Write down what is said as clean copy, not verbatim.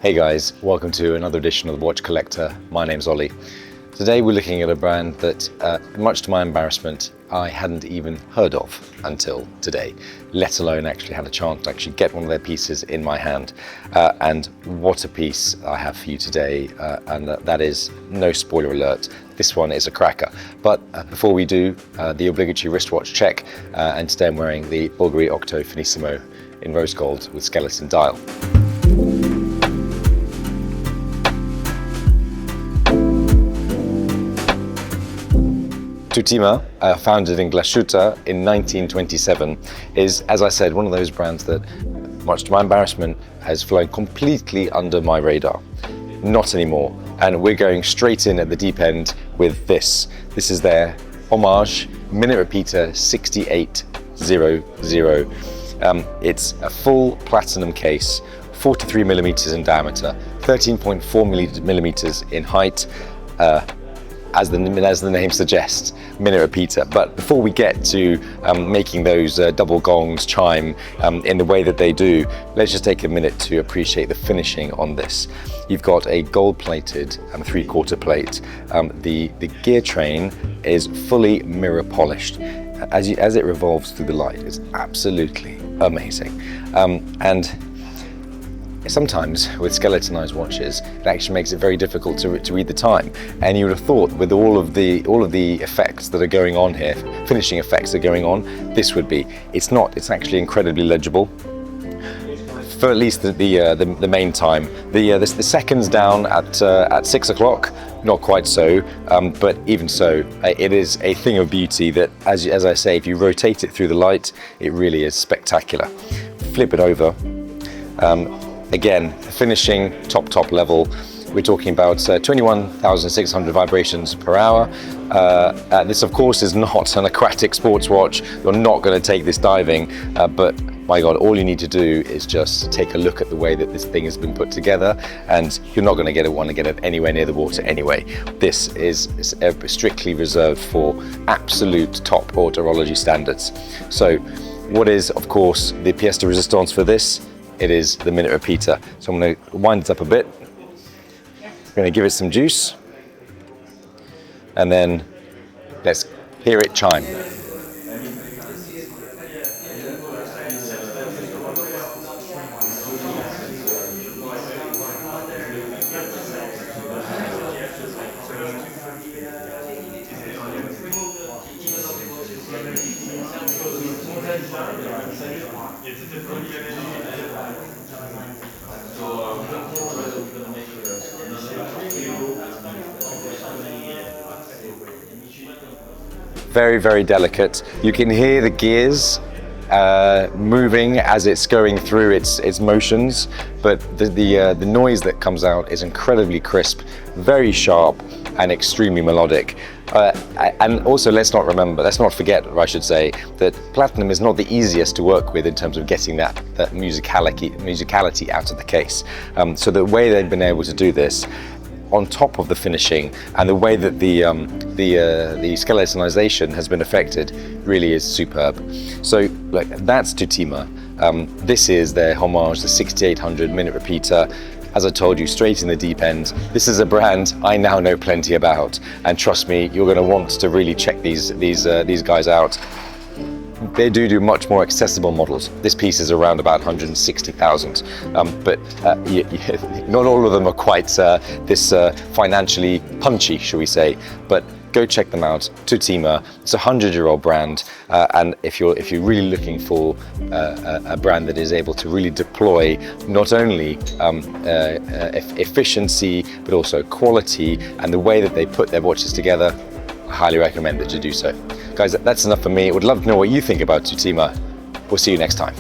Hey guys, welcome to another edition of The Watch Collector. My name's Ollie. Today we're looking at a brand that, much to my embarrassment, I hadn't even heard of until today, let alone actually had a chance to actually get one of their pieces in my hand. And what a piece I have for you today, and that is, no spoiler alert, this one is a cracker. But before we do, the obligatory wristwatch check, and today I'm wearing the Bulgari Octo Finissimo in rose gold with skeleton dial. Tutima, founded in Glashütte in 1927, is, as I said, one of those brands that, much to my embarrassment, has flown completely under my radar. Not anymore. And we're going straight in at the deep end with this. This is their Hommage Minute Repeater 6800. It's a full platinum case, 43 millimeters in diameter, 13.4 millimeters in height. As the name suggests, minute repeater. But before we get to making those double gongs chime in the way that they do, let's just take a minute to appreciate the finishing on this. You've got a gold-plated 3/4 plate. The gear train is fully mirror polished. As it revolves through the light, it's absolutely amazing. And sometimes with skeletonized watches, it actually makes it very difficult to read the time. And you would have thought, with all of the effects that are going on here, finishing effects that are going on, this would be. It's not. It's actually incredibly legible. For at least the main time. The seconds down at 6 o'clock, not quite so, but even so, it is a thing of beauty that, as I say, if you rotate it through the light, it really is spectacular. Flip it over. Again, finishing top level. We're talking about 21,600 vibrations per hour. This, of course, is not an aquatic sports watch. You're not going to take this diving, but my God, all you need to do is just take a look at the way that this thing has been put together, and you're not going to want to get it anywhere near the water anyway. This is strictly reserved for absolute top horology standards. So, what is, of course, the pièce de résistance for this? It is the minute repeater. So I'm going to wind it up a bit. I'm going to give it some juice. And then let's hear it chime. Very, very delicate. You can hear the gears moving as it's going through its motions, but the noise that comes out is incredibly crisp, very sharp, and extremely melodic. And also, let's not forget, I should say, that platinum is not the easiest to work with in terms of getting that musicality out of the case. So the way they've been able to do this, on top of the finishing, and the way that the skeletonization has been affected, really is superb. So, like, that's Tutima. This is their Hommage, the 6800 minute repeater. As I told you, straight in the deep end. This is a brand I now know plenty about, and trust me, you're going to want to really check these guys out. They do much more accessible models. This piece is around about 160,000, but not all of them are quite this financially punchy, shall we say. But go check them out. Tutima. It's a 100-year-old brand, and if you're really looking for a brand that is able to really deploy not only efficiency but also quality and the way that they put their watches together, I highly recommend that you do so. Guys, that's enough for me. I would love to know what you think about Tutima. We'll see you next time.